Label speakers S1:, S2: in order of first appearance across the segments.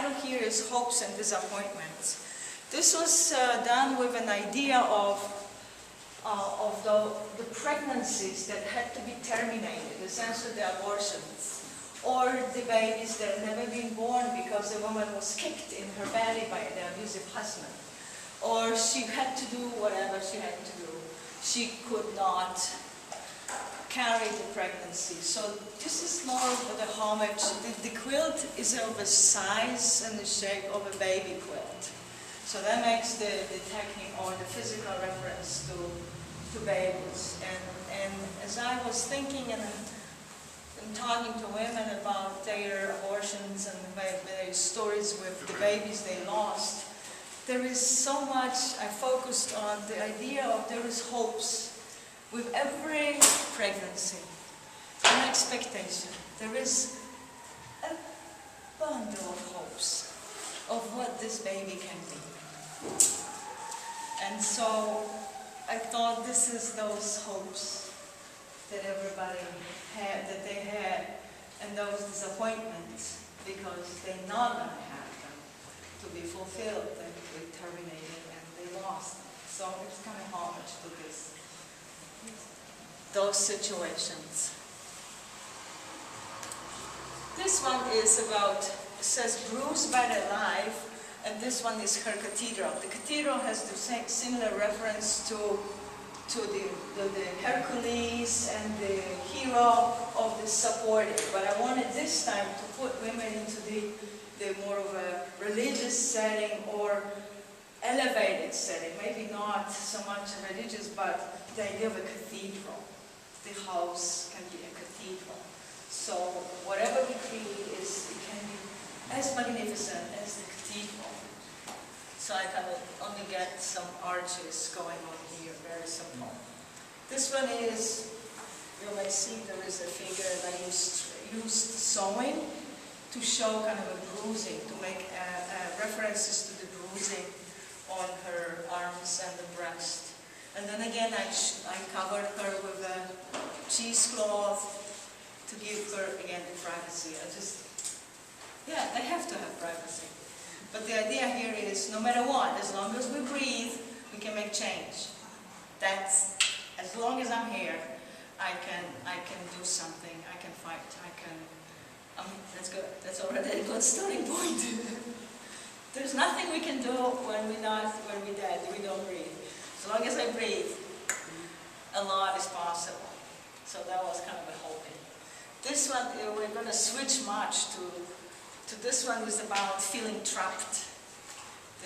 S1: title here is Hopes and Disappointments. This was done with an idea of the pregnancies that had to be terminated, essentially the abortions, or the babies that had never been born because the woman was kicked in her belly by the abusive husband, or she had to do whatever she had to do. She could not carry the pregnancy. So this is more of the homage. The quilt is of a size and the shape of a baby quilt. So that makes the technique or the physical reference to babies. And as I was thinking and talking to women about their abortions and their stories with the babies they lost, there is so much I focused on the idea of there is hopes with every pregnancy, an expectation. There is a bundle of hopes of what this baby can be. And so I thought this is those hopes that everybody had, that they had, and those disappointments because they're not going to have them to be fulfilled, and they terminated and they lost them. So it's kind of homage to this. Those situations. This one is about, it says bruised but alive, and this one is her cathedral. The cathedral has the same similar reference to the Hercules and the hero of the supported, but I wanted this time to put women into the more of a religious setting or elevated setting, maybe not so much religious, but the idea of a cathedral. The house can be a cathedral. So whatever we create it can be as magnificent as the cathedral. So I kind of only get some arches going on here, very simple. This one is, you may see there is a figure, and I used sewing to show kind of a bruising, to make references to the bruising on her arms and the breast. And then again, I covered her with a cheesecloth to give her, again, the privacy. Yeah, they have to have privacy. But the idea here is, no matter what, as long as we breathe, we can make change. That's, as long as I'm here, I can do something, I can fight, that's good. That's already a good starting point. There's nothing we can do when we're dead, we don't breathe. As long as I breathe, a lot is possible. So that was kind of a hoping. This one, we're going to switch much to this one is about feeling trapped.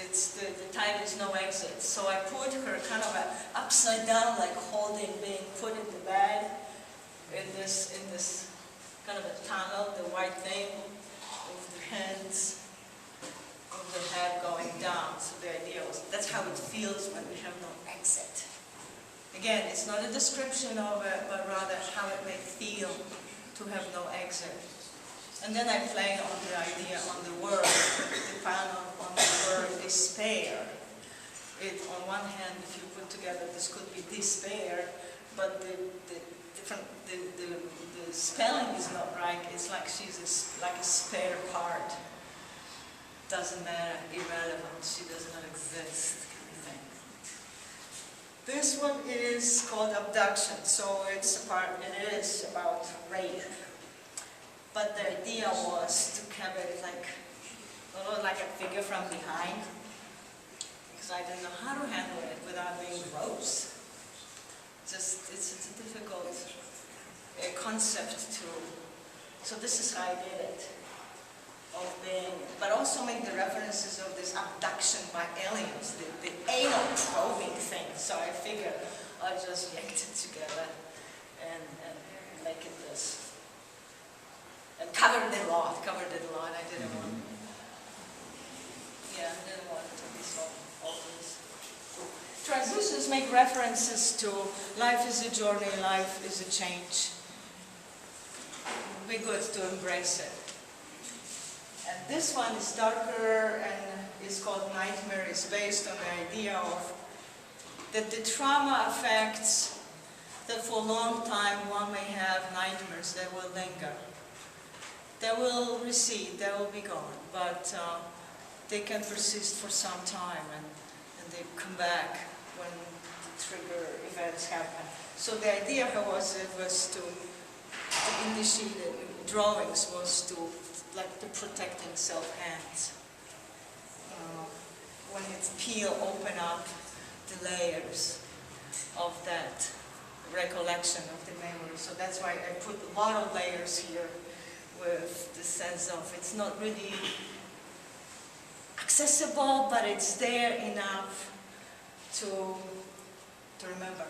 S1: It's the title is No Exit. So I put her kind of upside down, like being put in the bed in this kind of a tunnel, the white thing, with the hands, with the head going down. So the idea was, that's how it feels when we have no exit. Again, it's not a description of it, but rather how it may feel to have no exit. And then I played on the idea, on the word, the panel on the word despair. On one hand, if you put together, this could be despair, but the spelling is not right. It's like she's like a spare part. Doesn't matter, irrelevant, she does not exist, kind of thing. This one is called Abduction, so it is about rape. But the idea was to have it like a figure from behind, because I didn't know how to handle it without being gross. It's a difficult concept to. So this is how I did it. But also make the references of this abduction by aliens, the anal probing thing. So I figured I'll just yank it together and make it this. And covered it a lot. I didn't want it to be so obvious. Transitions make references to life is a journey, life is a change. Be good to embrace it. And this one is darker and is called Nightmare. It's based on the idea of that the trauma affects that for a long time one may have nightmares that will linger. they will recede, they will be gone, but they can persist for some time, and they come back when the trigger events happen. So the idea was to initiate drawings was to, like the protecting self-hands. When it's peel, open up the layers of that recollection of the memory. So that's why I put a lot of layers here with the sense of it's not really accessible, but it's there enough to remember.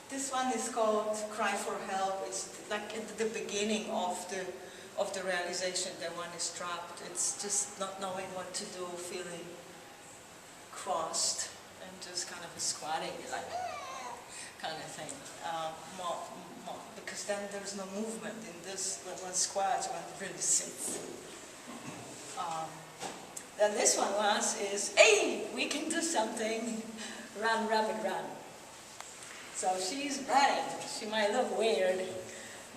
S1: This one is called Cry for Help. It's like at the beginning of the realization that one is trapped. It's just not knowing what to do, feeling crossed, and just kind of squatting, like kind of thing. Because then there's no movement in this. When one squats, one really sits. Then this one is, hey, we can do something. Run, rabbit, run. So she's running. She might look weird,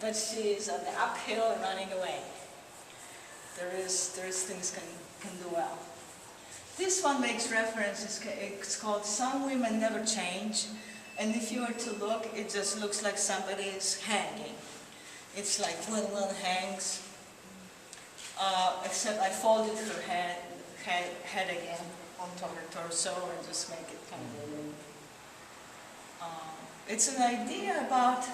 S1: but she's on the uphill and running away. There's things can do well. This one makes reference, it's called Some Women Never Change. And if you were to look, it just looks like somebody is hanging. It's like when one hangs, except I folded her head again onto her torso and just make it kind of it's an idea about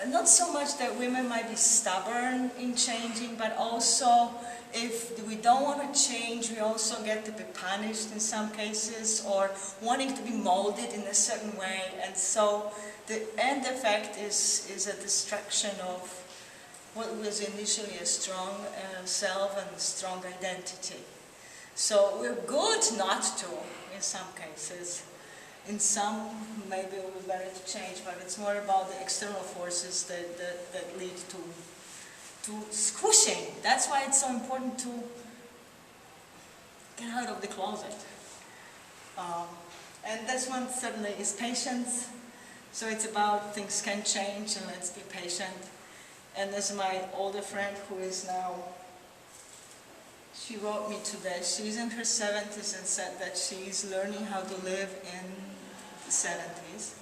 S1: not so much that women might be stubborn in changing, but also if we don't want to change, we also get to be punished in some cases, or wanting to be molded in a certain way. And so the end effect is a destruction of what was initially a strong self and strong identity. So we're good not to in some cases. In some, maybe it would be better to change, but it's more about the external forces that lead to squishing. That's why it's so important to get out of the closet. And this one certainly is patience. So it's about things can change and let's be patient. And there's my older friend who is now, she wrote me today, she's in her 70s and said that she's learning how to live in the 70s.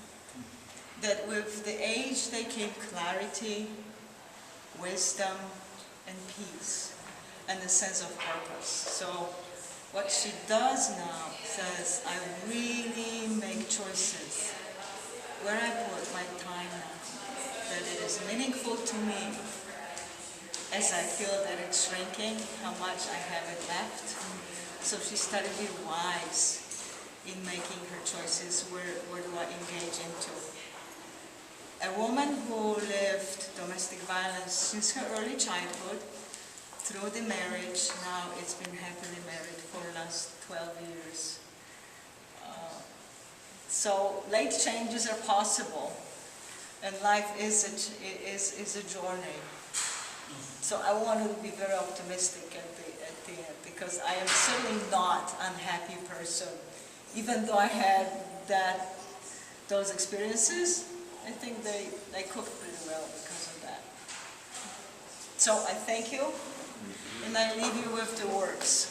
S1: That with the age there came clarity, wisdom, and peace, and a sense of purpose. So what she does now says, I really make choices where I put my time now, that it is meaningful to me as I feel that it's shrinking, how much I have it left. So she started to be wise in making her choices, where do I engage into. A woman who lived domestic violence since her early childhood, through the marriage, now it's been happily married for the last 12 years. So late changes are possible, and life is a journey. So I wanted to be very optimistic at the end, because I am certainly not an unhappy person. Even though I had those experiences, I think they cooked pretty well because of that. So I thank you, and I leave you with the works.